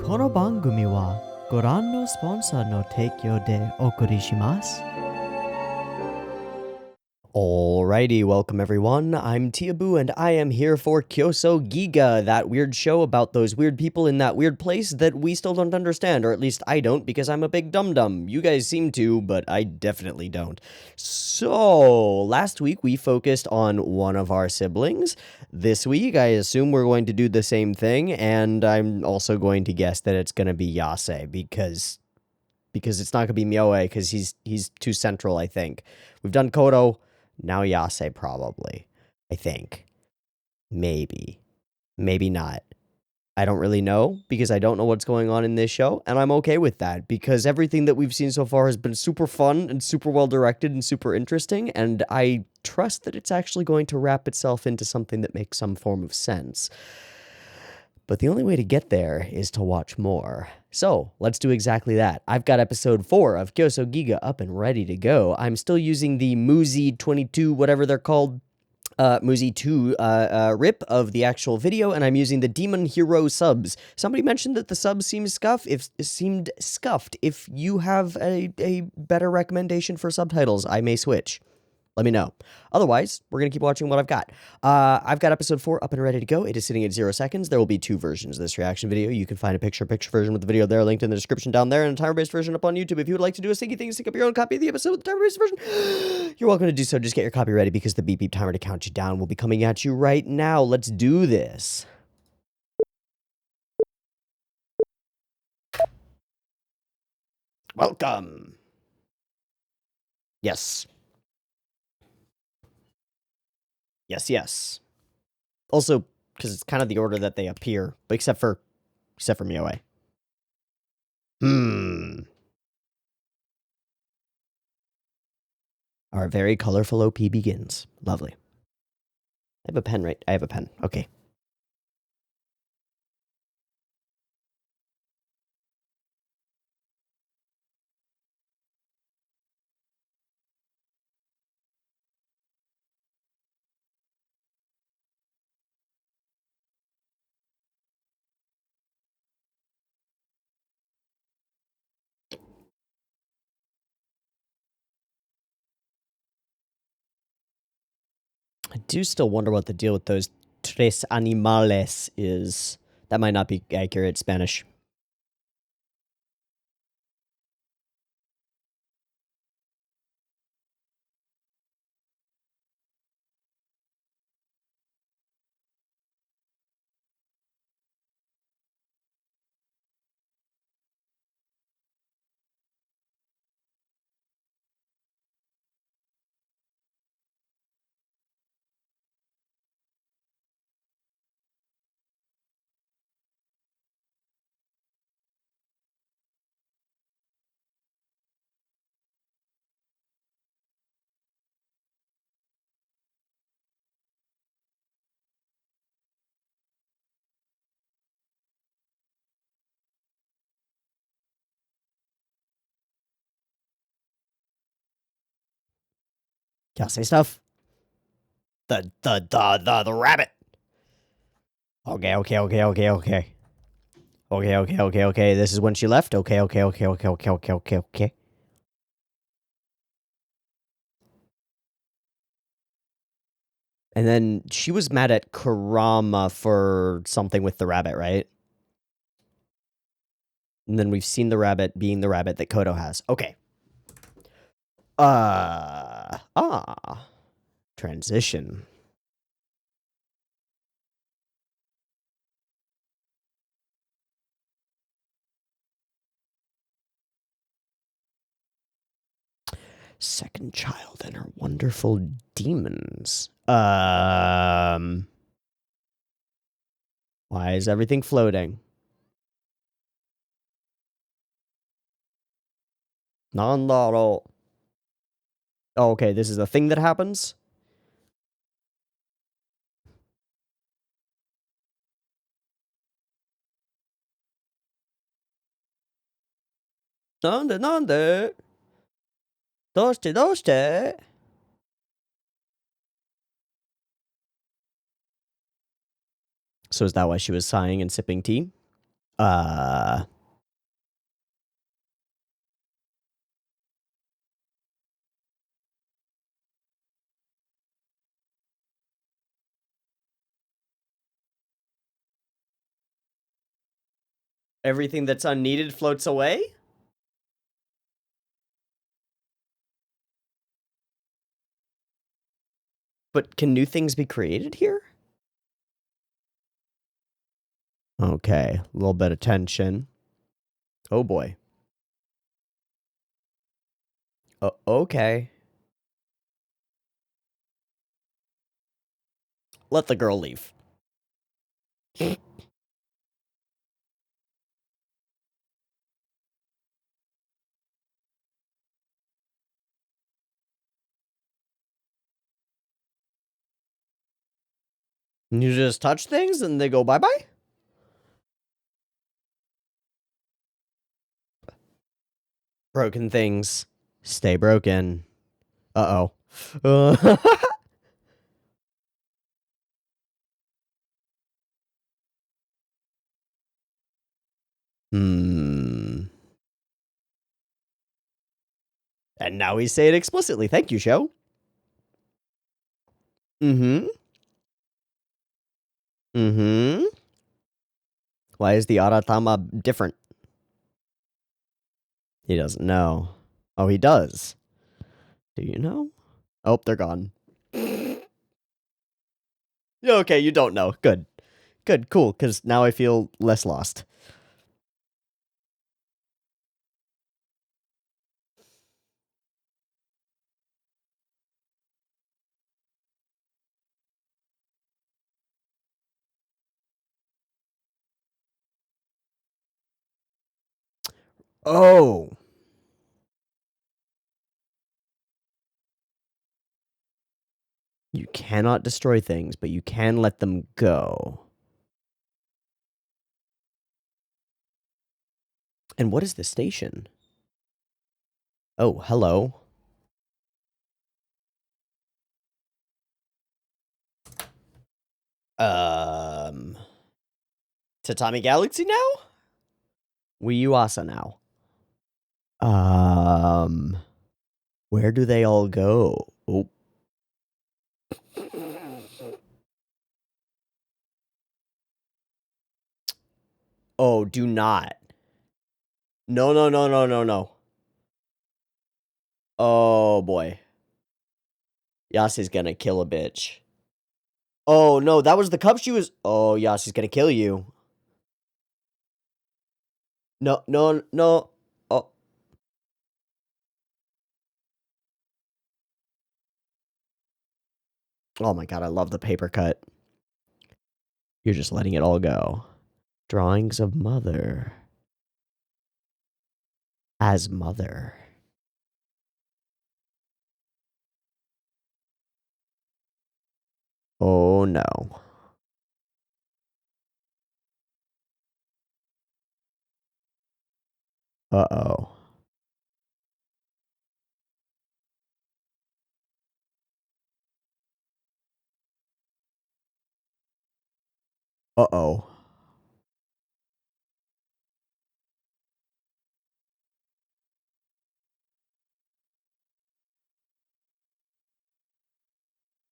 この番組はご覧のスポンサーの提供でお送りします。Alrighty, welcome everyone. I'm Teeaboo and I am here for Kyousougiga, that weird show about those weird people in that weird place that we still don't understand, or at least I don't because I'm a big dum-dum. You guys seem to, but I definitely don't. So, last week we focused on one of our siblings. This week I assume we're going to do the same thing, and I'm also going to guess that it's going to be Yase because it's not going to be Myoe because he's too central, I think. We've done Kodo. Now Yase, probably. I think. Maybe. Maybe not. I don't really know, because I don't know what's going on in this show, and I'm okay with that, because everything that we've seen so far has been super fun, and super well-directed, and super interesting, and I trust that it's actually going to wrap itself into something that makes some form of sense. But the only way to get there is to watch more. So, let's do exactly that. I've got episode 4 of Kyousougiga up and ready to go. I'm still using the Muzi 22, whatever they're called, Muzi 2 rip of the actual video, and I'm using the Demon Hero subs. Somebody mentioned that the subs seemed scuffed. If you have a better recommendation for subtitles, I may switch. Let me know. Otherwise, we're going to keep watching what I've got. I've got episode 4 up and ready to go. It is sitting at 0 seconds. There will be 2 versions of this reaction video. You can find a picture version with the video there, linked in the description down there, and a timer-based version up on YouTube. If you would like to do a stinky thing, stick up your own copy of the episode with the timer-based version, you're welcome to do so. Just get your copy ready, because the beep beep timer to count you down will be coming at you right now. Let's do this. Welcome. Yes. Yes. Also, because it's kind of the order that they appear, but except for Myoe. Our very colorful OP begins. Lovely. I have a pen, right? I have a pen. Okay. I do still wonder what the deal with those tres animales is. That might not be accurate Spanish. Y'all say stuff? The rabbit. Okay. Okay. This is when she left. Okay. And then she was mad at Kurama for something with the rabbit, right? And then we've seen the rabbit being the rabbit that Kodo has. Okay. Transition. Second child and her wonderful demons. Why is everything floating? Nandaro. Oh, okay, this is a thing that happens? Nande? Doshite? So is that why she was sighing and sipping tea? Everything that's unneeded floats away? But can new things be created here? Okay, a little bit of tension. Oh boy. Okay. Let the girl leave. You just touch things and they go bye-bye? Broken things stay broken. Uh-oh. Hmm. And now we say it explicitly. Thank you, show. Mm-hmm. Mm-hmm. Why is the Aratama different? He doesn't know. Oh, he does. Do you know? Oh, they're gone. Okay, you don't know. Good. Good, cool, because now I feel less lost. Oh. You cannot destroy things, but you can let them go. And what is the station? Oh, hello. Tatami Galaxy now? Wii Uasa now. Where do they all go? Oh. Oh, do not. No, no, no, no, no, no. Oh, boy. Yasi's gonna kill a bitch. Oh, no, that was the cup she was... Oh, Yasi's gonna kill you. No, no, no. Oh. Oh my god, I love the paper cut. You're just letting it all go. Drawings of mother. As mother. Oh no. Uh-oh. Uh-oh.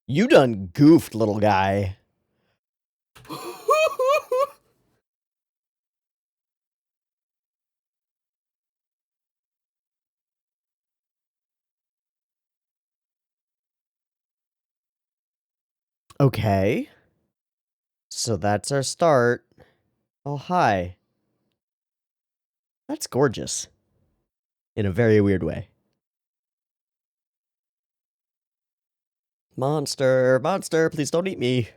You done goofed, little guy. Okay. So that's our start. Oh, hi. That's gorgeous. In a very weird way. Monster, monster, please don't eat me.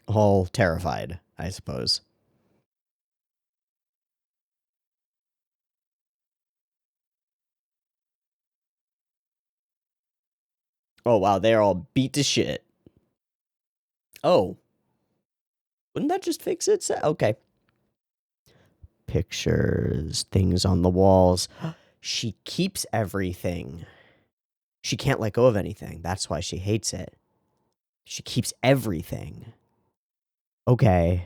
All terrified, I suppose. Oh, wow, they're all beat to shit. Oh. Wouldn't that just fix it? Okay. Pictures, things on the walls. She keeps everything. She can't let go of anything. That's why she hates it. She keeps everything. Okay.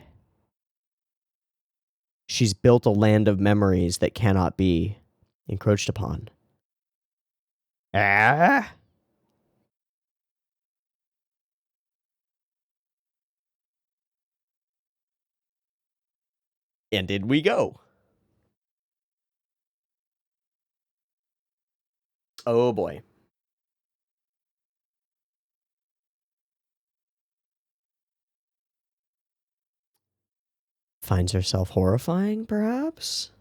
She's built a land of memories that cannot be encroached upon. Ah? And did we go? Oh boy. Finds herself horrifying, perhaps?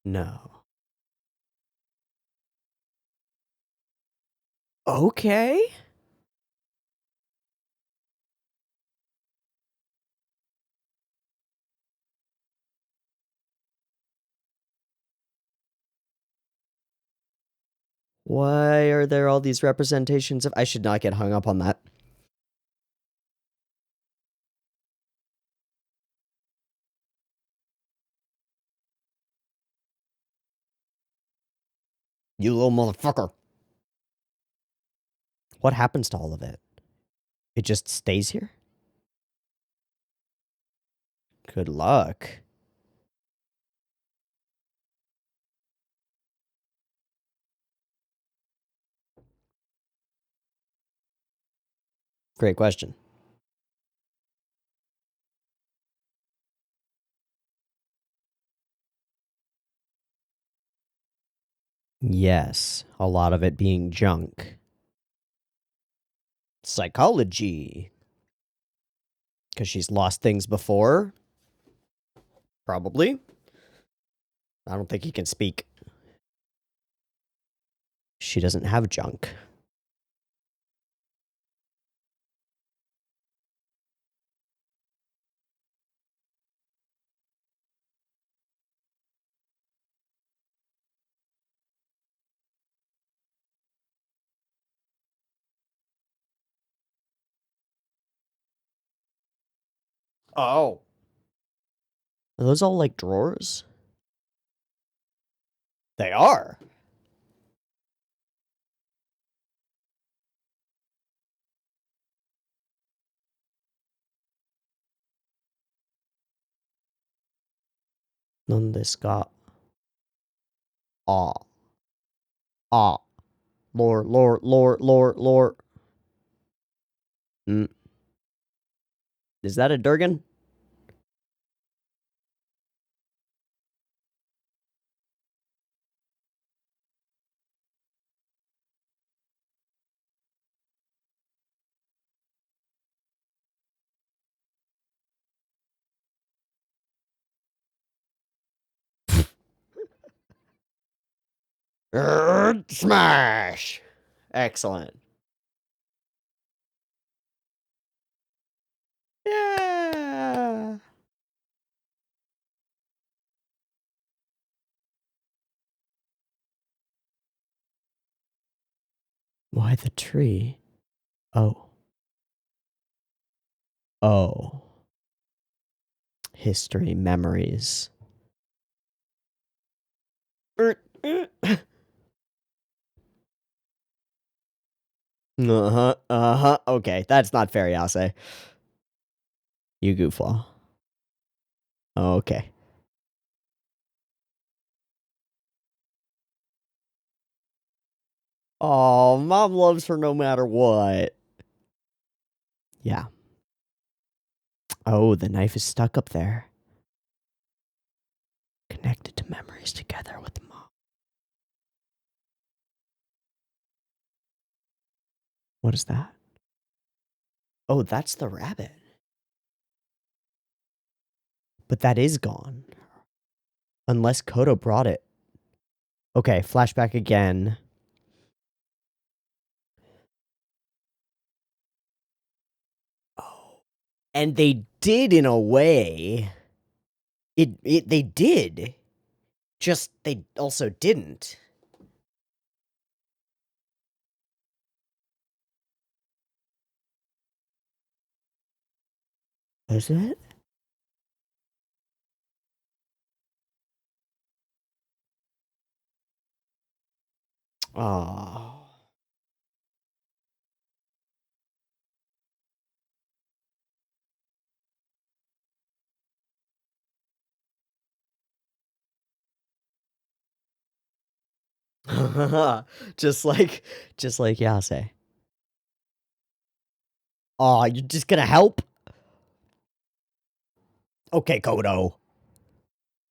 No. Okay. Why are there all these representations of... I should not get hung up on that. You little motherfucker. What happens to all of it? It just stays here? Good luck. Great question. Yes, a lot of it being junk. Psychology. Because she's lost things before? Probably. I don't think he can speak. She doesn't have junk. Oh. Are those all like drawers? They are. None this got. Ah. Ah. Lore, lore, lore, lore, lore. Is that a Durgan? Smash! Excellent. Yeah. Why the tree? Oh. Oh. History, memories. Uh-huh, uh-huh. Okay, that's not fair, Yase. You goofball. Okay. Oh, mom loves her no matter what. Yeah. Oh, the knife is stuck up there. Connected to memories together with mom. What is that? Oh, that's the rabbit. But that is gone. Unless Kodo brought it. Okay, flashback again. Oh. And they did in a way. They did. Just they also didn't. Is it? Oh. just like Yase. Aw, you're just gonna help? Okay, Kodo.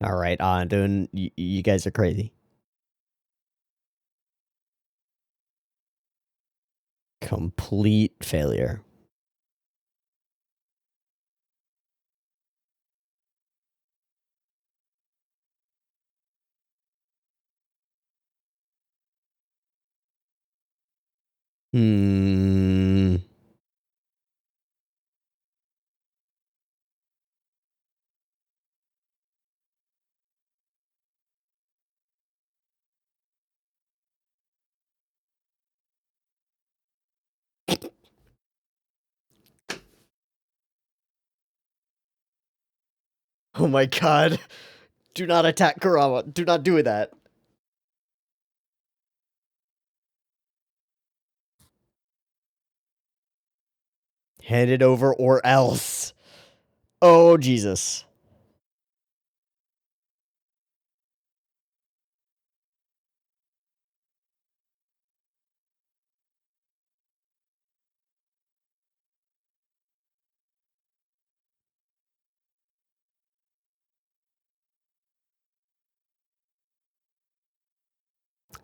Alright, doing you guys are crazy. Complete failure. Hmm. Oh my god. Do not attack Kurama. Do not do that. Hand it over or else. Oh, Jesus.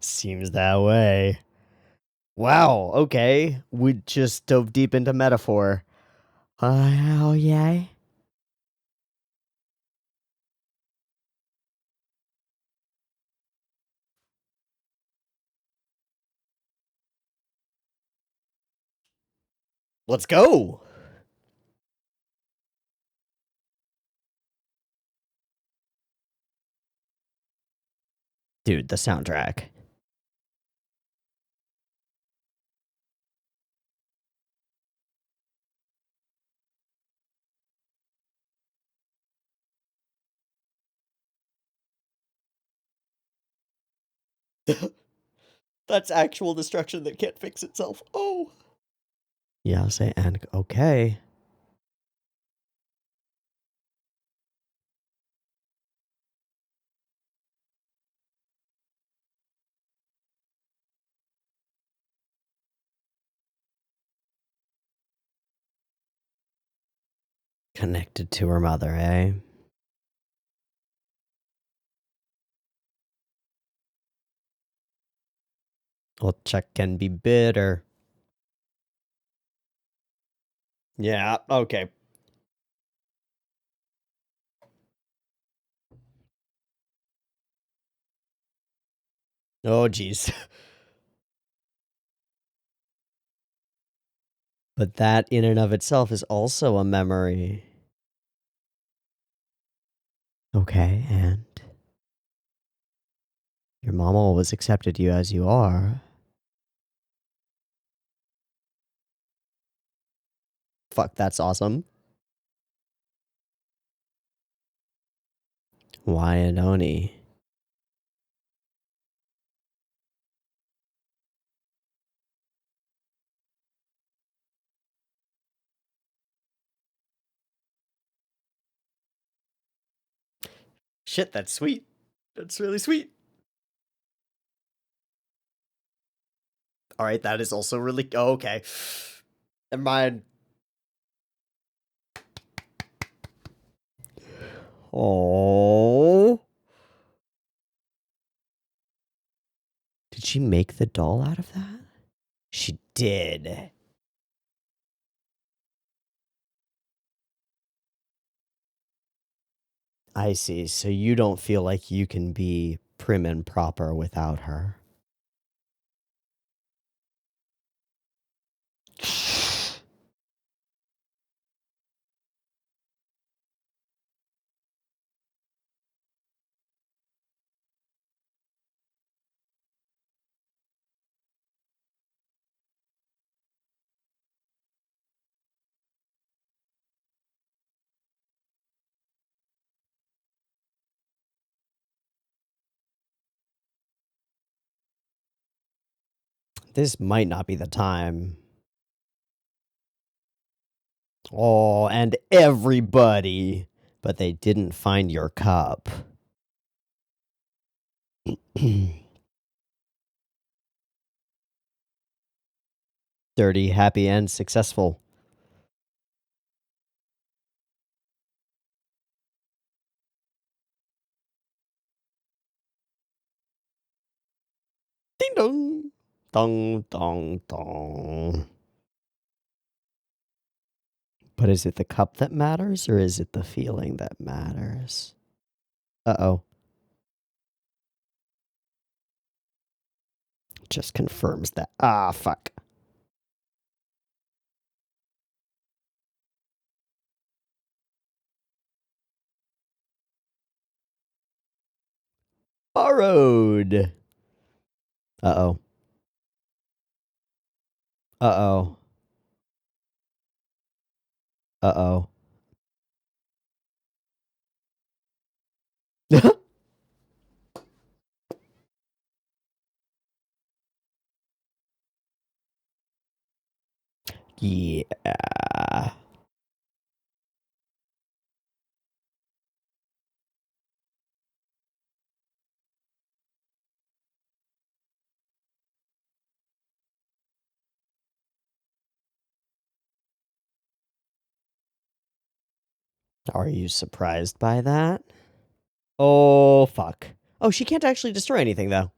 Seems that way. Wow, okay. We just dove deep into metaphor. Oh, yay. Let's go. Dude, the soundtrack. That's actual destruction that can't fix itself. Oh. Yase and okay. Connected to her mother, eh? Well, check can be bitter. Yeah, okay. Oh, jeez. But that in and of itself is also a memory. Okay, and your mom always accepted you as you are. Fuck, that's awesome. Why and Oni? Shit, that's sweet. That's really sweet. Alright, that is also really... Oh, okay. Never mind. Oh. Did she make the doll out of that? She did. I see. So you don't feel like you can be prim and proper without her. This might not be the time. Oh, and everybody. But they didn't find your cup. Dirty, happy, and successful. Ding dong. Dong, dong, dong. But is it the cup that matters, or is it the feeling that matters? Uh-oh. Just confirms that. Ah, fuck. Borrowed. Uh-oh. Uh-oh. Uh-oh. Yeah. Are you surprised by that? Oh, fuck. Oh, she can't actually destroy anything, though.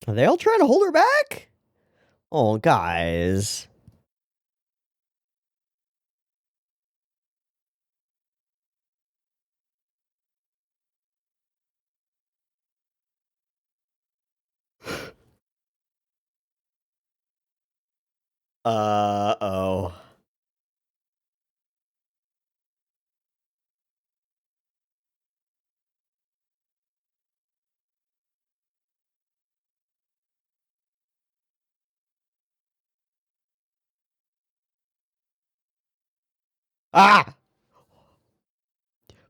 Are they all trying to hold her back? Oh, guys. Uh-oh. Ah!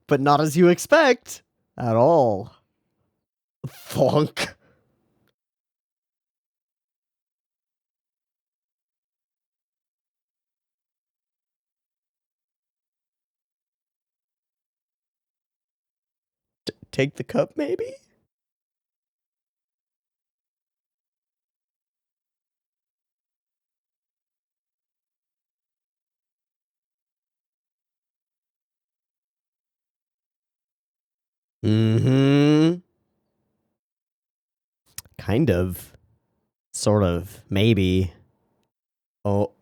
But not as you expect. At all. Thunk. Take the cup, maybe? Mm-hmm. Kind of. Sort of. Maybe. Oh.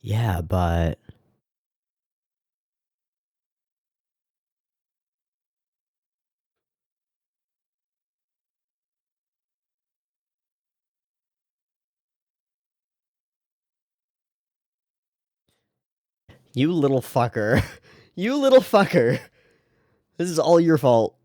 Yeah, but... You little fucker. You little fucker. This is all your fault.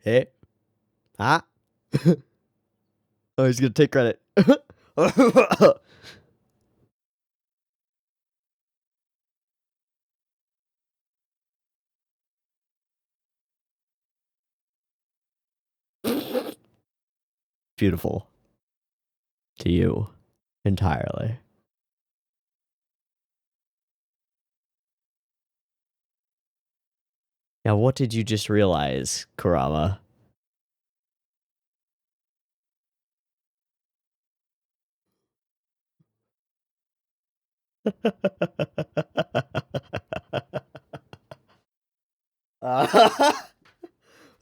Hey. Ah. Oh, he's gonna take credit. Beautiful. To you. Entirely. Now, what did you just realize, Kurama?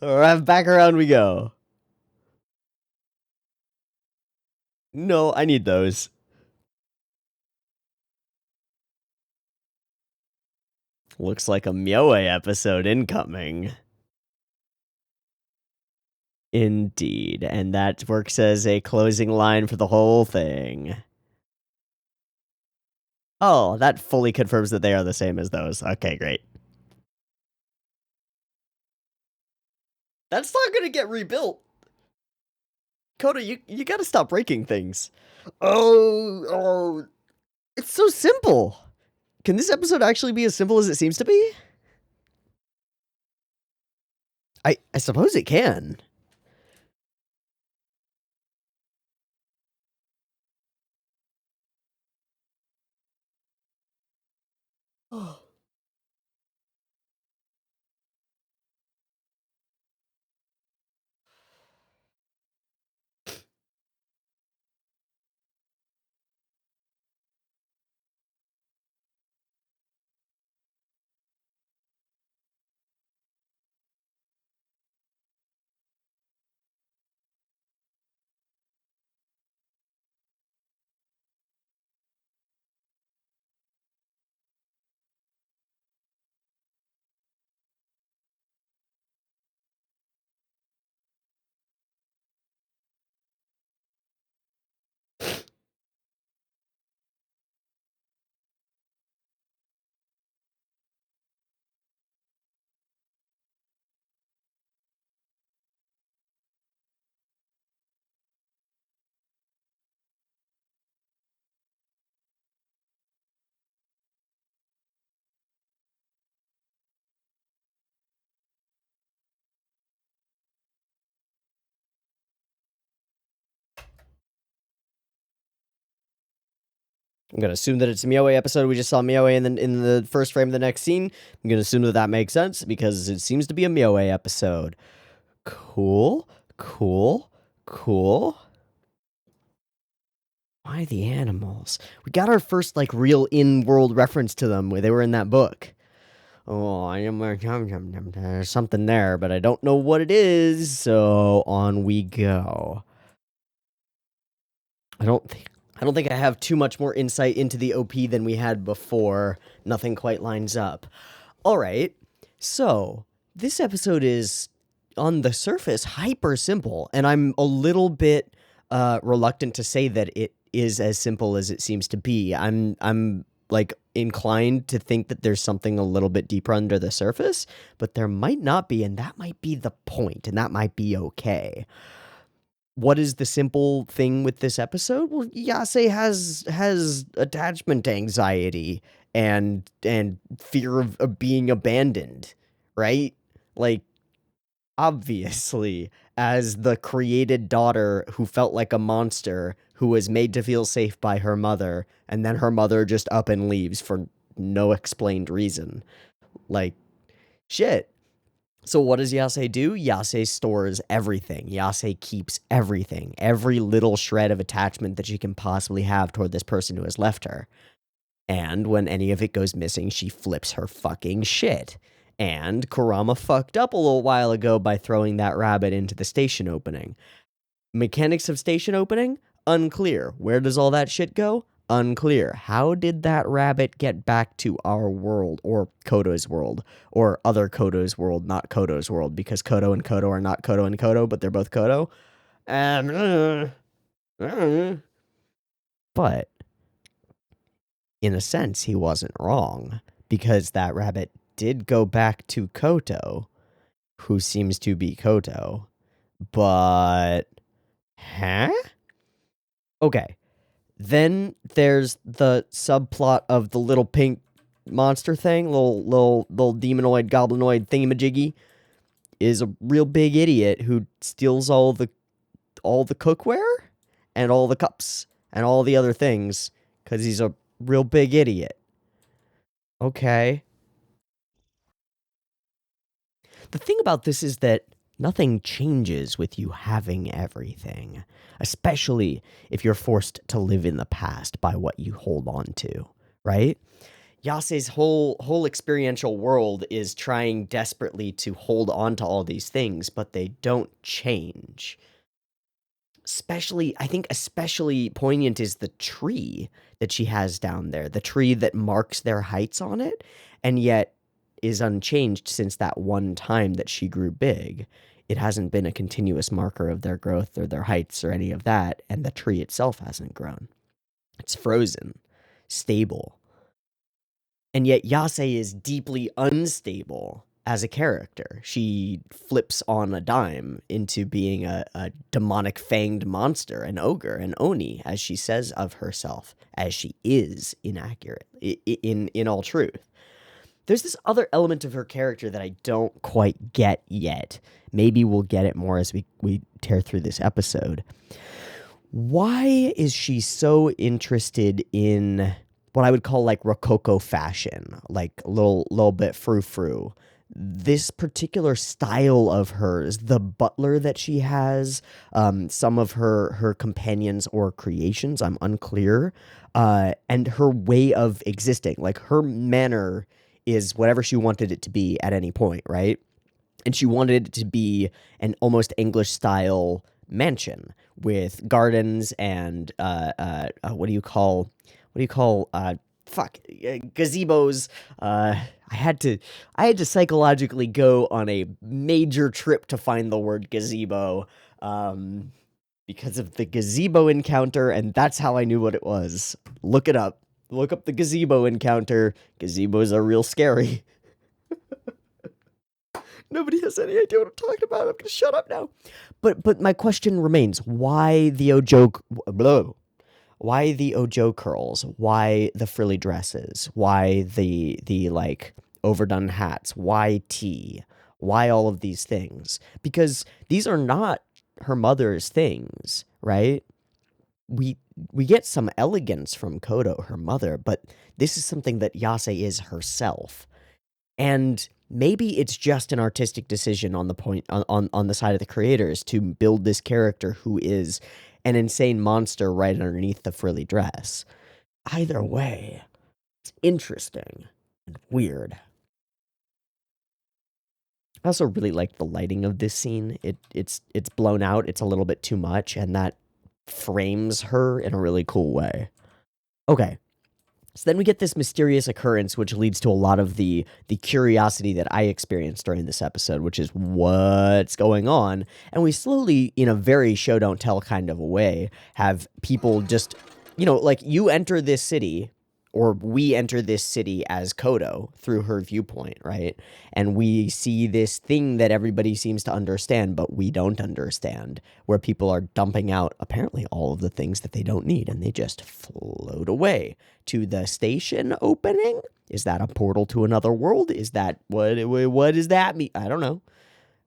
Right, back around we go. No, I need those. Looks like a Myoe episode incoming. Indeed, and that works as a closing line for the whole thing. Oh, that fully confirms that they are the same as those. Okay, great. That's not gonna get rebuilt. Koda, you gotta stop breaking things. Oh, it's so simple. Can this episode actually be as simple as it seems to be? I suppose it can. I'm gonna assume that it's a Mioe episode. We just saw Mioe in the first frame of the next scene. I'm gonna assume that that makes sense because it seems to be a Mioe episode. Cool, cool, cool. Why the animals? We got our first like real in-world reference to them where they were in that book. Oh, I am there's something there, but I don't know what it is. So on we go. I don't think I have too much more insight into the OP than we had before. Nothing quite lines up. All right. So, this episode is on the surface hyper simple, and I'm a little bit reluctant to say that it is as simple as it seems to be. I'm like inclined to think that there's something a little bit deeper under the surface, but there might not be, and that might be the point, and that might be okay. What is the simple thing with this episode? Well, Yase has attachment anxiety and fear of being abandoned, right? Like, obviously, as the created daughter who felt like a monster who was made to feel safe by her mother, and then her mother just up and leaves for no explained reason. Like, shit. So what does Yase do? Yase stores everything. Yase keeps everything. Every little shred of attachment that she can possibly have toward this person who has left her. And when any of it goes missing, she flips her fucking shit. And Kurama fucked up a little while ago by throwing that rabbit into the station opening. Mechanics of station opening? Unclear. Where does all that shit go? Unclear. How did that rabbit get back to our world, or Kodo's world, or other Kodo's world, not Kodo's world, because Kodo and Kodo are not Kodo and Kodo, but they're both Kodo? But, in a sense, he wasn't wrong, because that rabbit did go back to Koto, who seems to be Koto, but... Huh? Okay. Then there's the subplot of the little pink monster thing, little demonoid, goblinoid thingamajiggy, is a real big idiot who steals all the cookware and all the cups and all the other things because he's a real big idiot. Okay. The thing about this is that nothing changes with you having everything, especially if you're forced to live in the past by what you hold on to, right? Yase's whole experiential world is trying desperately to hold on to all these things, but they don't change. I think especially poignant is the tree that she has down there, the tree that marks their heights on it, and yet is unchanged since that one time that she grew big. it hasn't been a continuous marker of their growth or their heights or any of that, and the tree itself hasn't grown. It's frozen, stable. And yet Yase is deeply unstable as a character. She flips on a dime into being a demonic fanged monster, an ogre, an oni, as she says of herself, as she is inaccurate, in all truth. There's this other element of her character that I don't quite get yet. Maybe we'll get it more as we tear through this episode. Why is she so interested in what I would call like Rococo fashion, like a little bit frou-frou? This particular style of hers, the butler that she has, some of her companions or creations, I'm unclear, and her way of existing, like her manner is whatever she wanted it to be at any point, right? And she wanted it to be an almost English style mansion with gardens and gazebos. I had to psychologically go on a major trip to find the word gazebo, because of the gazebo encounter, and that's how I knew what it was. Look it up. Look up the gazebo encounter. Gazebos are real scary. Nobody has any idea what I'm talking about. I'm gonna shut up now. But my question remains: why the why the Ojo curls? Why the frilly dresses? Why the like overdone hats? Why tea? Why all of these things? Because these are not her mother's things, right? We we get some elegance from Kodo, her mother, but this is something that Yase is herself. And maybe it's just an artistic decision on the point on the side of the creators to build this character who is an insane monster right underneath the frilly dress. Either way, it's interesting and weird. I also really like the lighting of this scene. It's blown out. It's a little bit too much, and that frames her in a really cool way. Okay, so then we get this mysterious occurrence, which leads to a lot of the curiosity that I experienced during this episode, which is what's going on. And we slowly, in a very show don't tell kind of a way, have people just, like you enter this city, or we enter this city as Kodo through her viewpoint, right? And we see this thing that everybody seems to understand, but we don't understand, where people are dumping out apparently all of the things that they don't need, and they just float away to the station opening. Is that a portal to another world? Is that what does that mean? I don't know.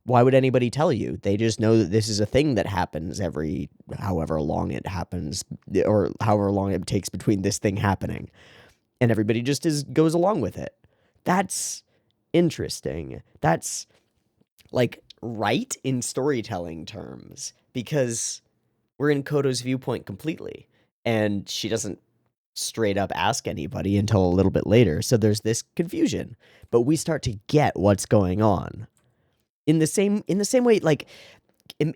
Why would anybody tell you? They just know that this is a thing that happens every however long it happens, or however long it takes between this thing happening. And everybody just goes along with it. That's interesting. That's like right in storytelling terms, because we're in Kodo's viewpoint completely, and she doesn't straight up ask anybody until a little bit later. So there's this confusion, but we start to get what's going on. In the same way, like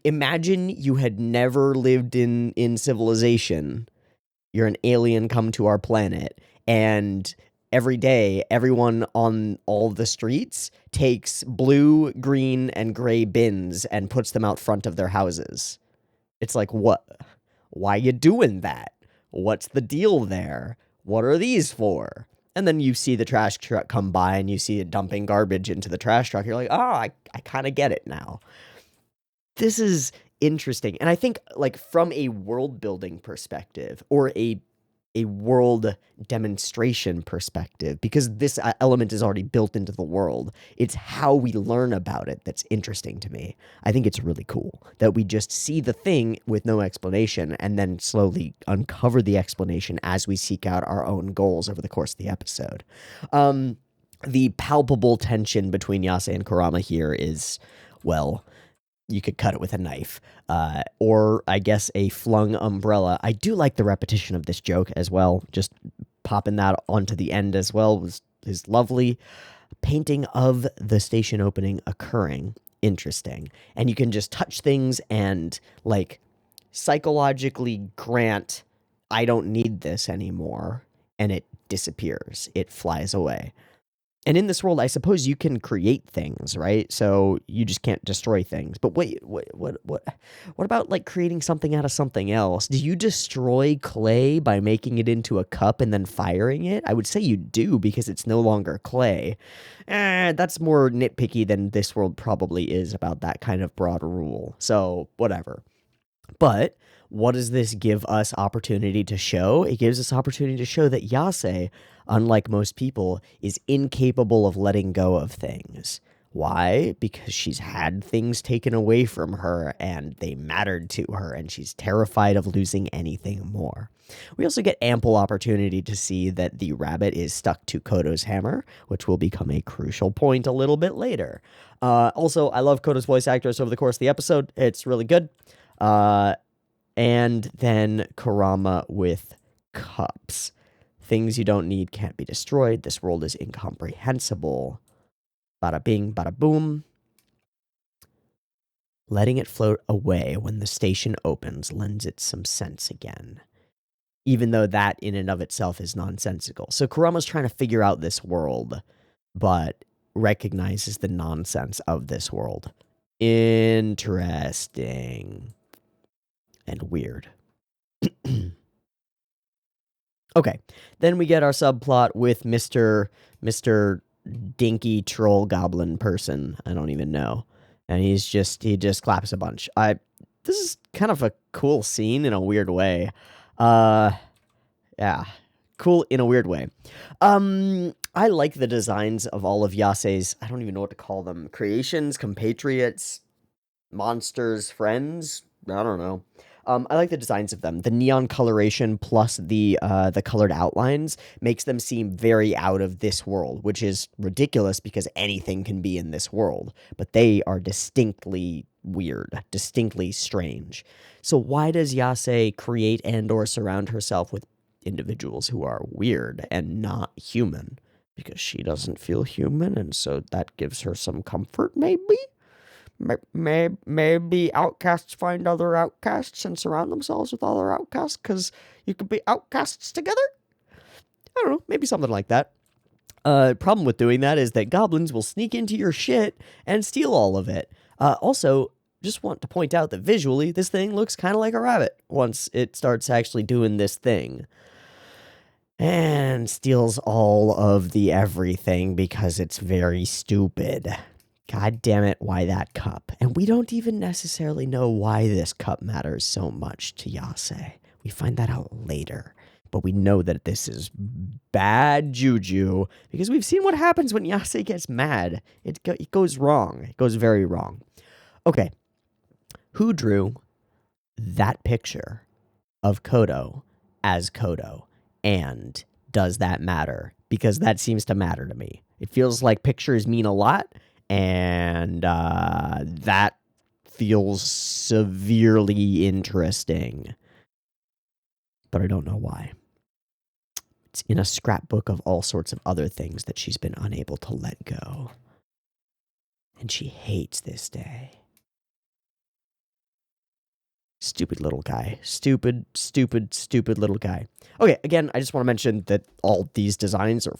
imagine you had never lived in civilization. You're an alien come to our planet, and every day everyone on all the streets takes blue, green, and gray bins and puts them out front of their houses. It's like, what? Why you doing that? What's the deal there? What are these for? And then you see the trash truck come by and you see it dumping garbage into the trash truck. You're like, oh, I kind of get it now. This is interesting. And I think, like, from a world building perspective, or a world demonstration perspective, because this element is already built into the world, it's how we learn about it that's interesting to me. I think it's really cool that we just see the thing with no explanation and then slowly uncover the explanation as we seek out our own goals over the course of the episode. The palpable tension between Yase and Kurama here is, well, you could cut it with a knife, or I guess a flung umbrella. I do like the repetition of this joke as well. Just popping that onto the end as well is lovely. Painting of the station opening occurring, interesting. And you can just touch things and like psychologically grant, I don't need this anymore, and it disappears. It flies away. And in this world, I suppose you can create things, right? So you just can't destroy things. But wait, what about like creating something out of something else? Do you destroy clay by making it into a cup and then firing it? I would say you do because it's no longer clay. That's more nitpicky than this world probably is about that kind of broad rule. So whatever. But what does this give us opportunity to show? It gives us opportunity to show that Yase, unlike most people, is incapable of letting go of things. Why? Because she's had things taken away from her and they mattered to her, and she's terrified of losing anything more. We also get ample opportunity to see that the rabbit is stuck to Koto's hammer, which will become a crucial point a little bit later. Also, I love Koto's voice actress over the course of the episode. It's really good. And then Kurama with cups. Things you don't need can't be destroyed. This world is incomprehensible. Bada bing, bada boom. Letting it float away when the station opens lends it some sense again. Even though that in and of itself is nonsensical. So Kurama's trying to figure out this world, but recognizes the nonsense of this world. Interesting. And weird. Okay, then we get our subplot with Mr. Dinky Troll Goblin person. I don't even know. And he just claps a bunch. This is kind of a cool scene in a weird way. Yeah. Cool in a weird way. I like the designs of all of Yase's, I don't even know what to call them, creations, compatriots, monsters, friends. I don't know. I like the designs of them. The neon coloration plus the colored outlines makes them seem very out of this world, which is ridiculous because anything can be in this world. But they are distinctly weird, distinctly strange. So why does Yase create and or surround herself with individuals who are weird and not human? Because she doesn't feel human, and so that gives her some comfort, maybe? Maybe outcasts find other outcasts and surround themselves with other outcasts because you could be outcasts together? I don't know, maybe something like that. Problem with doing that is that goblins will sneak into your shit and steal all of it. Also, just want to point out that visually, this thing looks kind of like a rabbit once it starts actually doing this thing. And steals all of the everything because it's very stupid. God damn it, why that cup? And we don't even necessarily know why this cup matters so much to Yase. We find that out later. But we know that this is bad juju because we've seen what happens when Yase gets mad. It goes wrong. It goes very wrong. Okay, who drew that picture of Koto as Koto? And does that matter? Because that seems to matter to me. It feels like pictures mean a lot, and that feels severely interesting. But I don't know why. It's in a scrapbook of all sorts of other things that she's been unable to let go. And she hates this day. Stupid little guy. Stupid little guy. Okay, again, I just want to mention that all these designs are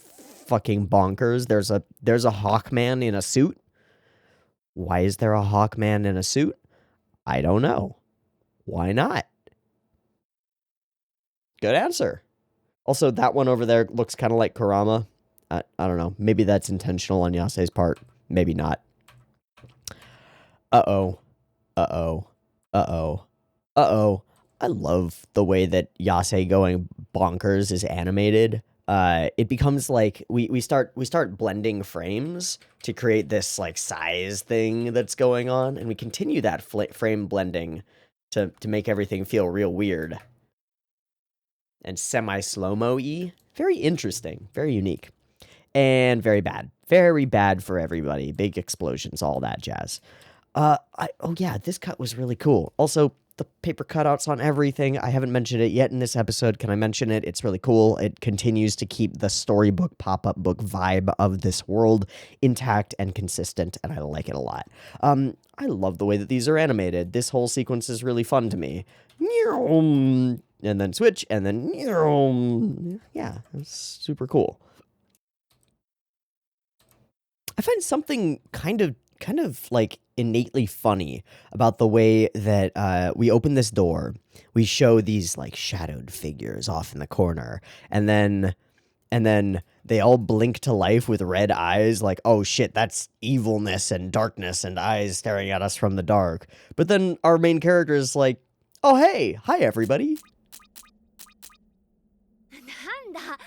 fucking bonkers. There's a Hawkman in a suit. Why is there a Hawkman in a suit? I don't know. Why not? Good answer. Also, that one over there looks kind of like Kurama. I don't know. Maybe that's intentional on Yase's part. Maybe not. Uh-oh. Uh-oh. Uh-oh. Uh-oh. I love the way that Yase going bonkers is animated. It becomes like we start blending frames to create this like size thing that's going on, and we continue that frame blending to make everything feel real weird and semi slow-mo-y. Very interesting, very unique, and very bad. Very bad for everybody. Big explosions, all that jazz. Oh yeah, this cut was really cool. Also, the paper cutouts on everything. I haven't mentioned it yet in this episode. Can I mention it? It's really cool. It continues to keep the storybook, pop-up book vibe of this world intact and consistent, and I like it a lot. I love the way that these are animated. This whole sequence is really fun to me. And then switch, and then yeah, it's super cool. I find something kind of like innately funny about the way that we open this door. We show these like shadowed figures off in the corner, and then they all blink to life with red eyes, like, oh shit, that's evilness and darkness and eyes staring at us from the dark. But then our main character is like, oh hey, hi everybody.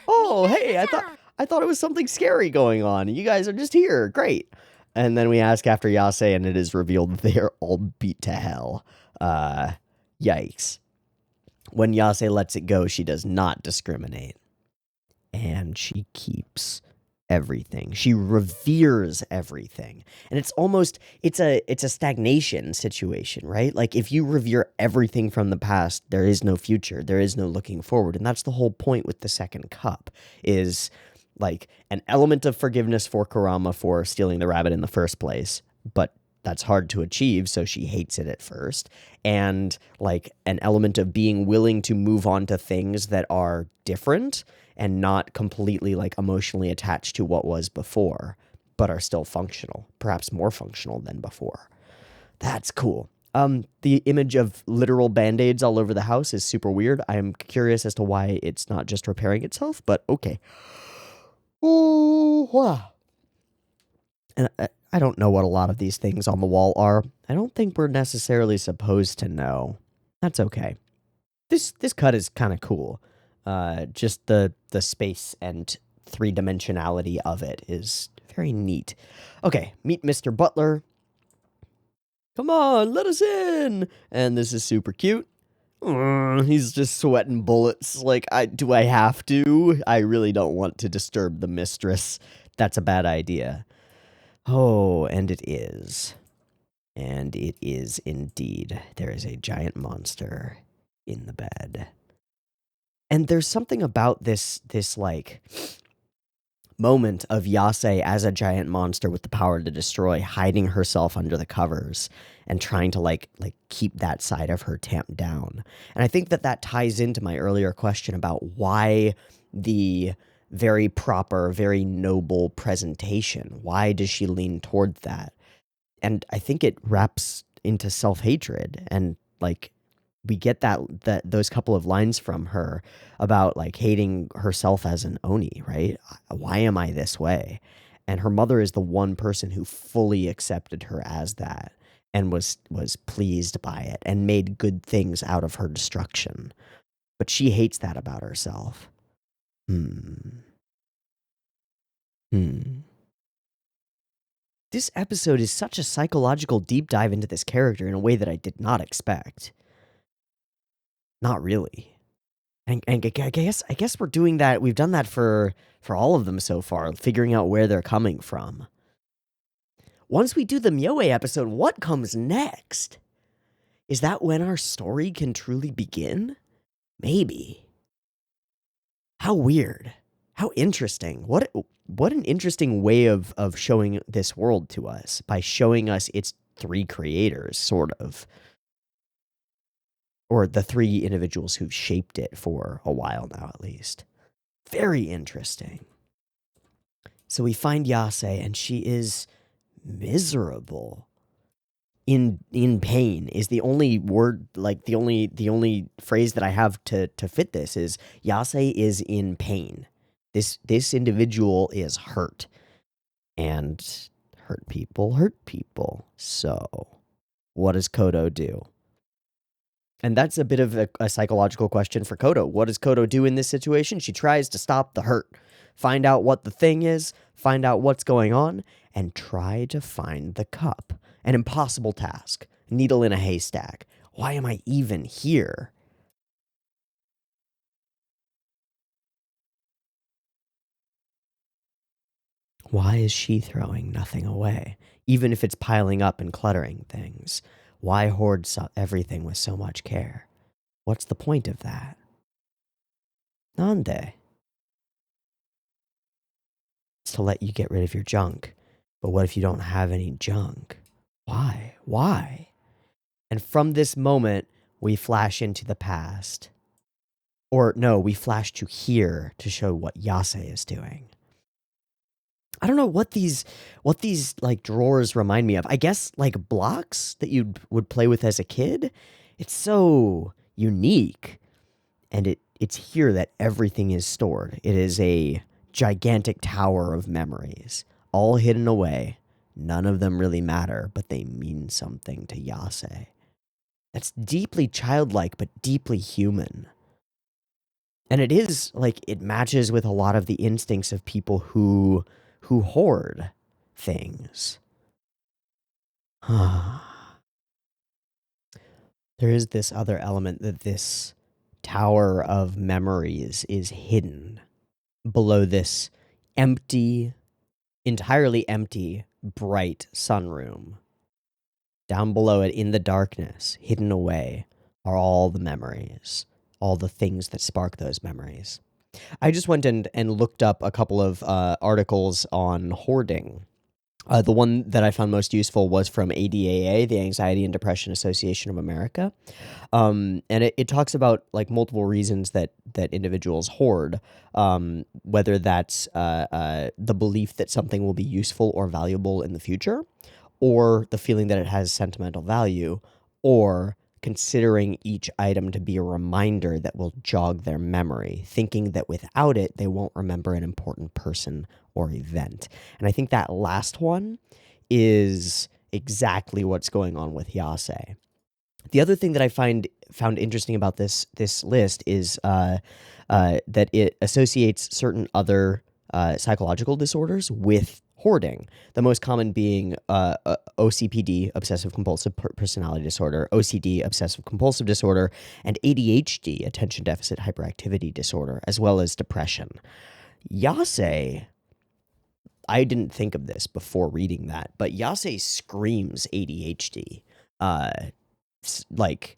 Oh hey, I thought it was something scary going on. You guys are just here, great. And then we ask after Yase, and it is revealed that they are all beat to hell. Yikes. When Yase lets it go, she does not discriminate. And she keeps everything. She reveres everything. And it's a stagnation situation, right? Like if you revere everything from the past, there is no future. There is no looking forward. And that's the whole point with the second cup, is like an element of forgiveness for Kurama for stealing the rabbit in the first place, but that's hard to achieve, so she hates it at first. And like an element of being willing to move on to things that are different and not completely like emotionally attached to what was before, but are still functional, perhaps more functional than before. That's cool. The image of literal band-aids all over the house is super weird. I'm curious as to why it's not just repairing itself, but okay. Ooh, wow. And I don't know what a lot of these things on the wall are. I don't think we're necessarily supposed to know. That's okay. This cut is kind of cool. Just the space and three-dimensionality of it is very neat. Okay, meet Mr. Butler. Come on, let us in. And this is super cute. He's just sweating bullets. Like, do I have to? I really don't want to disturb the mistress. That's a bad idea. Oh, and it is. And it is indeed. There is a giant monster in the bed. And there's something about this like moment of Yase as a giant monster with the power to destroy, hiding herself under the covers and trying to like keep that side of her tamped down. And I think that ties into my earlier question about why the very proper, very noble presentation. Why does she lean toward that? And I think it wraps into self-hatred, and like we get that those couple of lines from her about like hating herself as an oni, right? Why am I this way? And her mother is the one person who fully accepted her as that and was pleased by it and made good things out of her destruction. But she hates that about herself. This episode is such a psychological deep dive into this character in a way that I did not expect. Not really. And I guess we're doing that. We've done that for all of them so far, figuring out where they're coming from. Once we do the Myoe episode, what comes next? Is that when our story can truly begin? Maybe. How weird. How interesting. What an interesting way of showing this world to us, by showing us its three creators, sort of. Or the three individuals who've shaped it for a while now, at least. Very interesting. So we find Yase, and she is miserable. In pain is the only word, like the only phrase that I have to fit this is Yase is in pain. This individual is hurt, and hurt people. So what does Kodo do? And that's a bit of a psychological question for Kodo. What does Kodo do in this situation? She tries to stop the hurt, find out what the thing is, find out what's going on, and try to find the cup. An impossible task. Needle in a haystack. Why am I even here? Why is she throwing nothing away, even if it's piling up and cluttering things? Why hoard everything with so much care? What's the point of that? Nande. It's to let you get rid of your junk. But what if you don't have any junk? Why? And from this moment, we flash into the past. Or no, we flash to here to show what Yase is doing. I don't know what these like drawers remind me of. I guess like blocks that you would play with as a kid. It's so unique, and it's here that everything is stored. It is a gigantic tower of memories, all hidden away. None of them really matter, but they mean something to Yase. That's deeply childlike, but deeply human. And it is like it matches with a lot of the instincts of people who hoard things. There is this other element that this tower of memories is hidden below this empty, entirely empty, bright sunroom. Down below it, in the darkness, hidden away, are all the memories, all the things that spark those memories. I just went and looked up a couple of articles on hoarding. The one that I found most useful was from ADAA, the Anxiety and Depression Association of America. And it talks about like multiple reasons that individuals hoard, whether that's the belief that something will be useful or valuable in the future, or the feeling that it has sentimental value, or considering each item to be a reminder that will jog their memory, thinking that without it, they won't remember an important person or event. And I think that last one is exactly what's going on with Yase. The other thing that I found interesting about this list is that it associates certain other psychological disorders with hoarding. The most common being OCPD, obsessive compulsive personality disorder, OCD, obsessive compulsive disorder, and ADHD, attention deficit hyperactivity disorder, as well as depression. Yase, I didn't think of this before reading that, but Yase screams ADHD. Like,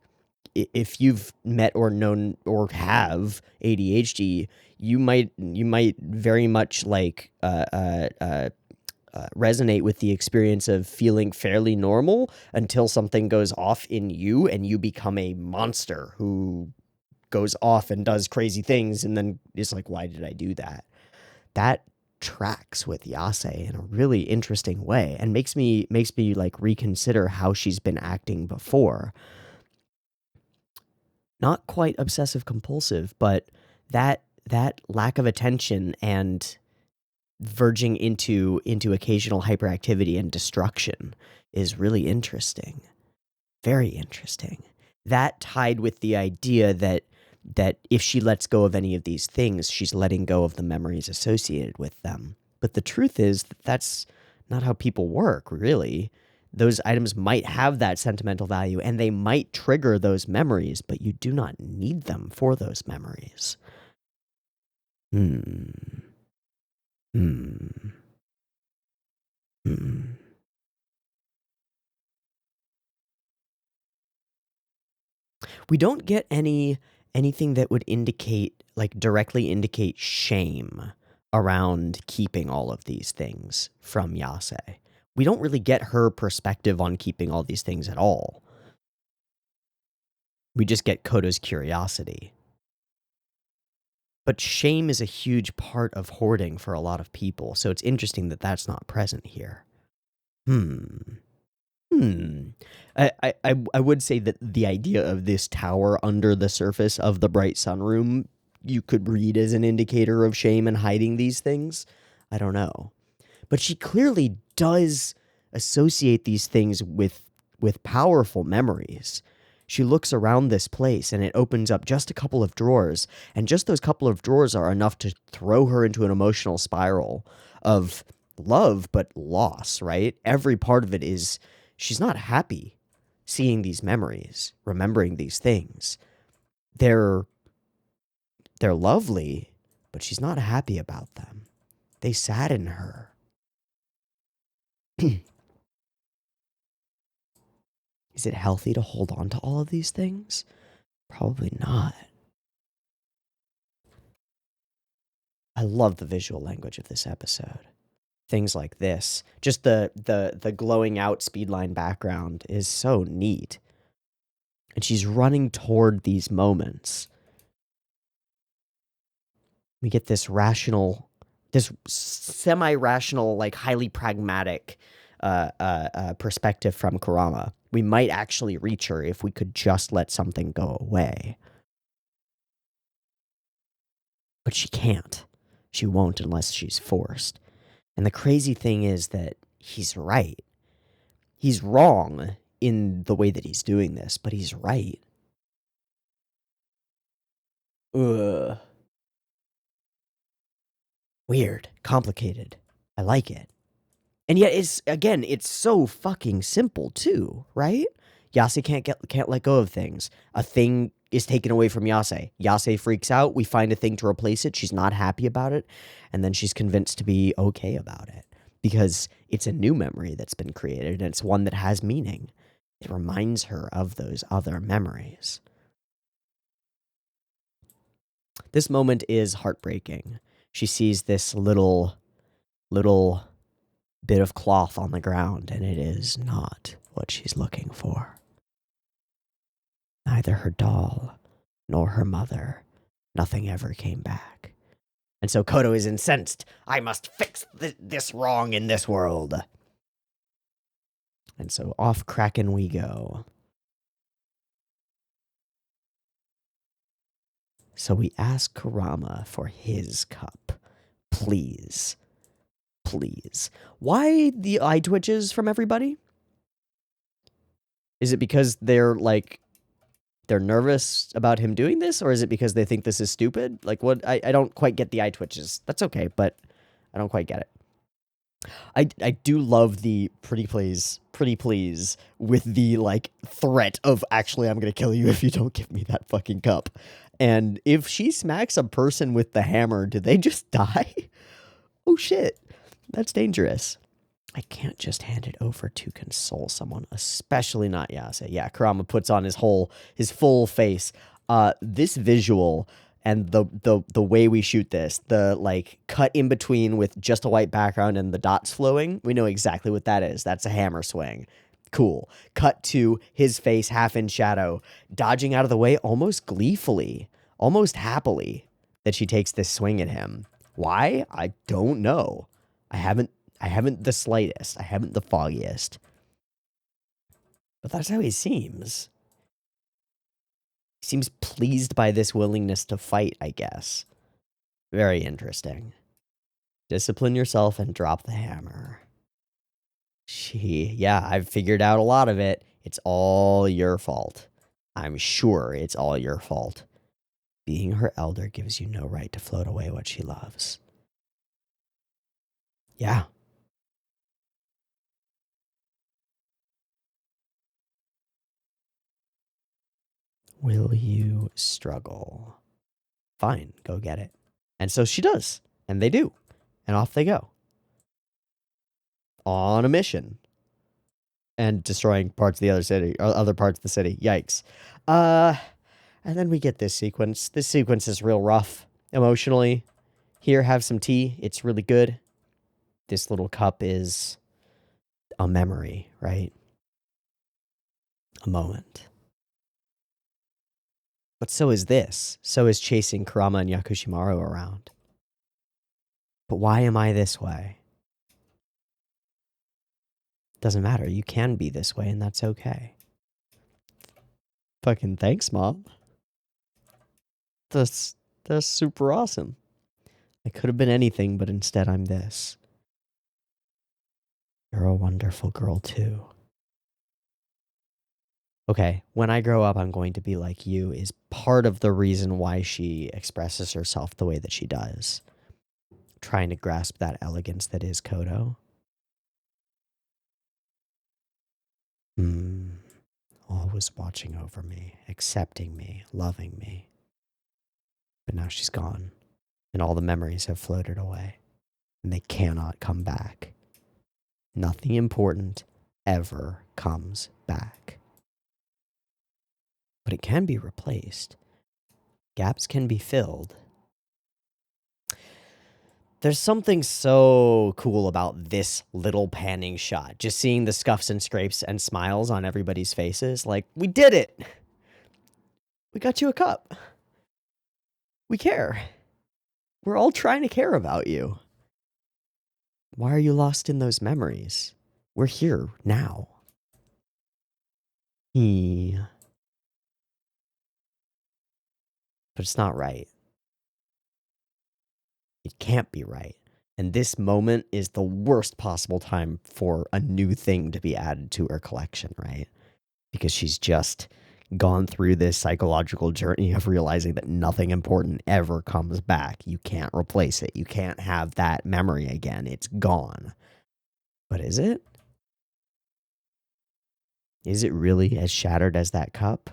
if you've met or known or have ADHD, you might very much like resonate with the experience of feeling fairly normal until something goes off in you and you become a monster who goes off and does crazy things and then is like, why did I do that? That tracks with Yase in a really interesting way and makes me like reconsider how she's been acting before. Not quite obsessive compulsive, but that lack of attention and verging into occasional hyperactivity and destruction is really interesting. Very interesting. That tied with the idea that if she lets go of any of these things, she's letting go of the memories associated with them. But the truth is that that's not how people work, really. Those items might have that sentimental value and they might trigger those memories, but you do not need them for those memories. Hmm. We don't get anything that would indicate, like directly indicate shame around keeping all of these things from Yase. We don't really get her perspective on keeping all these things at all. We just get Koto's curiosity. But shame is a huge part of hoarding for a lot of people, so it's interesting that that's not present here. I would say that the idea of this tower under the surface of the bright sunroom you could read as an indicator of shame and hiding these things. I don't know. But she clearly does associate these things with powerful memories. She looks around this place and it opens up just a couple of drawers, and just those couple of drawers are enough to throw her into an emotional spiral of love but loss, right? Every part of it is she's not happy seeing these memories, remembering these things. They're lovely, but she's not happy about them. They sadden her. Is it healthy to hold on to all of these things? Probably not. I love the visual language of this episode. Things like this, just the glowing out speedline background is so neat. And she's running toward these moments. We get this rational this semi-rational, like highly pragmatic perspective from Kurama. We might actually reach her if we could just let something go away. But she can't. She won't unless she's forced. And the crazy thing is that he's right. He's wrong in the way that he's doing this, but he's right. Ugh. Weird. Complicated. I like it. And yet it's so fucking simple too, right? Yase can't let go of things. A thing is taken away from Yase. Yase freaks out. We find a thing to replace it. She's not happy about it. And then she's convinced to be okay about it because it's a new memory that's been created and it's one that has meaning. It reminds her of those other memories. This moment is heartbreaking. She sees this little bit of cloth on the ground, and it is not what she's looking for. Neither her doll nor her mother. Nothing ever came back. And so Koto is incensed. I must fix this wrong in this world. And so off Kraken we go. So we ask Kurama for his cup. Please. Please. Why the eye twitches from everybody? Is it because they're nervous about him doing this, or is it because they think this is stupid? Like, what? I don't quite get the eye twitches. That's okay, but I don't quite get it. I do love the pretty please with the, like, threat of, actually, I'm gonna kill you if you don't give me that fucking cup. And if she smacks a person with the hammer, do they just die? Oh, shit. That's dangerous. I can't just hand it over to console someone, especially not Yase. Yeah, Kurama puts on his full face. This visual and the way we shoot this, the like cut in between with just a white background and the dots flowing, we know exactly what that is. That's a hammer swing. Cool. Cut to his face half in shadow, dodging out of the way almost gleefully, almost happily that she takes this swing at him. Why? I don't know. I haven't the slightest. I haven't the foggiest. But that's how he seems. He seems pleased by this willingness to fight, I guess. Very interesting. Discipline yourself and drop the hammer. Yeah, I've figured out a lot of it. It's all your fault. I'm sure it's all your fault. Being her elder gives you no right to float away what she loves. Yeah. Will you struggle? Fine, go get it. And so she does. And they do. And off they go. On a mission. And destroying parts of the other parts of the city. Yikes. And then we get this sequence. This sequence is real rough emotionally. Here, have some tea. It's really good. This little cup is a memory, right? A moment. But so is this. So is chasing Kurama and Yakushimaru around. But why am I this way? Doesn't matter. You can be this way, and that's okay. Fucking thanks, Mom. That's super awesome. I could have been anything, but instead I'm this. You're a wonderful girl, too. Okay, when I grow up, I'm going to be like you is part of the reason why she expresses herself the way that she does. Trying to grasp that elegance that is Koto. Always watching over me, accepting me, loving me. But now she's gone, and all the memories have floated away, and they cannot come back. Nothing important ever comes back. But it can be replaced. Gaps can be filled. There's something so cool about this little panning shot. Just seeing the scuffs and scrapes and smiles on everybody's faces. Like, we did it! We got you a cup. We care. We're all trying to care about you. Why are you lost in those memories? We're here now. But it's not right. It can't be right. And this moment is the worst possible time for a new thing to be added to her collection, right? Because she's just gone through this psychological journey of realizing that nothing important ever comes back. You can't replace it. You can't have that memory again. It's gone. But is it? Is it really as shattered as that cup?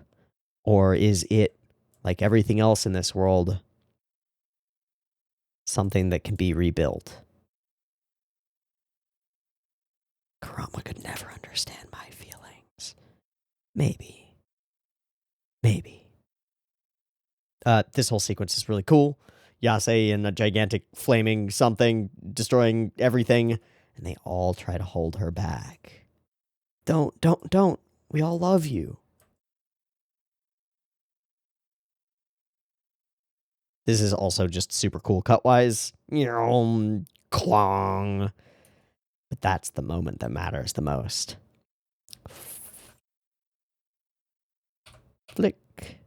Or is it, like everything else in this world, something that can be rebuilt? Kurama could never understand my feelings. Maybe. This whole sequence is really cool. Yase in a gigantic flaming something, destroying everything, and they all try to hold her back. Don't. We all love you. This is also just super cool cut-wise. Clong. But that's the moment that matters the most. Flick.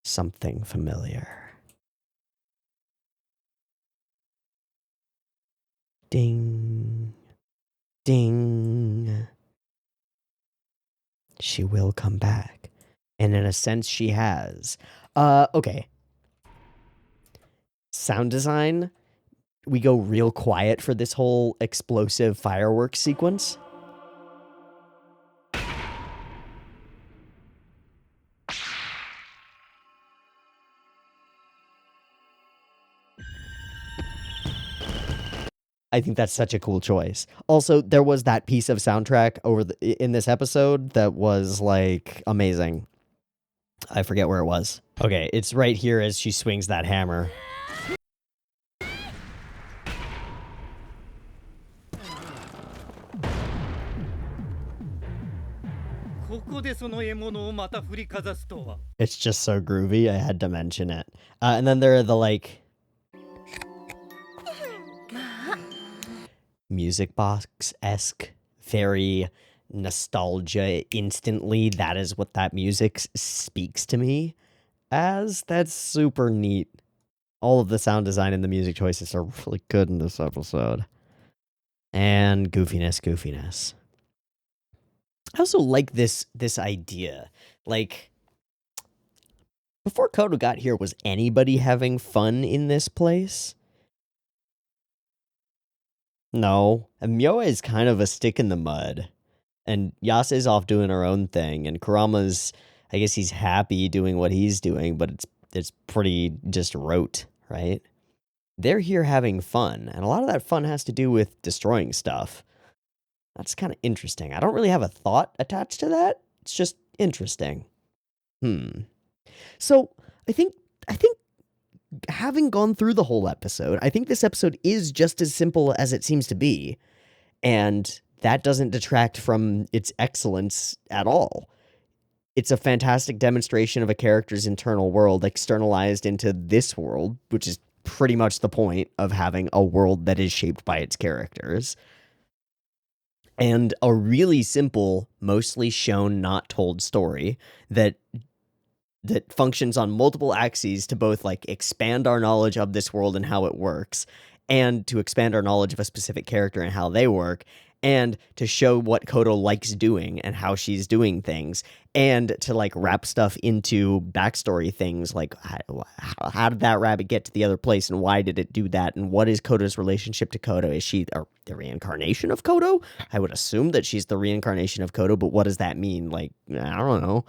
Something familiar. Ding. Ding. She will come back. And in a sense, she has. Okay. Sound design. We go real quiet for this whole explosive fireworks sequence. I think that's such a cool choice. Also, there was that piece of soundtrack in this episode that was like amazing. I forget where it was. Okay, it's right here as she swings that hammer. It's just so groovy, I had to mention it. And then there are the like music box-esque, very nostalgia instantly. That is what that music speaks to me as. That's super neat. All of the sound design and the music choices are really good in this episode. And goofiness. I also like this idea. Like, before Kodo got here, was anybody having fun in this place? No. And Myoa is kind of a stick in the mud. And Yase's off doing her own thing. And Kurama's, I guess he's happy doing what he's doing, but it's pretty just rote, right? They're here having fun. And a lot of that fun has to do with destroying stuff. That's kind of interesting. I don't really have a thought attached to that. It's just interesting. So I think having gone through the whole episode, I think this episode is just as simple as it seems to be. And that doesn't detract from its excellence at all. It's a fantastic demonstration of a character's internal world externalized into this world, which is pretty much the point of having a world that is shaped by its characters. And a really simple, mostly shown, not told story that functions on multiple axes to both like expand our knowledge of this world and how it works, and to expand our knowledge of a specific character and how they work, and to show what Kodo likes doing and how she's doing things, and to like wrap stuff into backstory things like how did that rabbit get to the other place and why did it do that, and what is Kodo's relationship to Kodo? Is she the reincarnation of Kodo? I would assume that she's the reincarnation of Kodo, but what does that mean? Like, I don't know.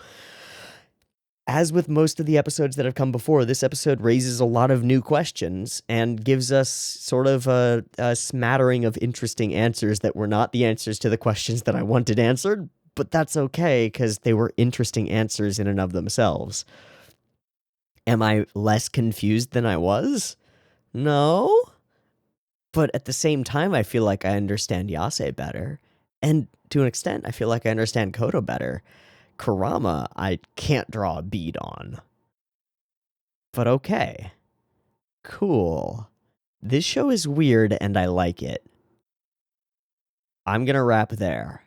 As with most of the episodes that have come before, this episode raises a lot of new questions and gives us sort of a smattering of interesting answers that were not the answers to the questions that I wanted answered, but that's okay because they were interesting answers in and of themselves. Am I less confused than I was? No. But at the same time, I feel like I understand Yase better. And to an extent, I feel like I understand Kodo better. Kurama, I can't draw a bead on. But okay. Cool. This show is weird and I like it. I'm gonna wrap there.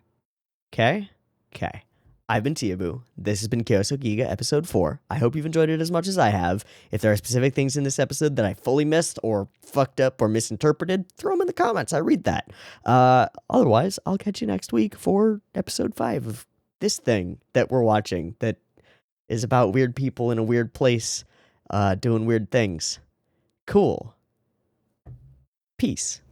Okay? Okay. I've been Teeaboo. This has been Kyousougiga episode 4. I hope you've enjoyed it as much as I have. If there are specific things in this episode that I fully missed or fucked up or misinterpreted, throw them in the comments. I read that. Otherwise, I'll catch you next week for episode 5 of this thing that we're watching that is about weird people in a weird place doing weird things. Cool. Peace.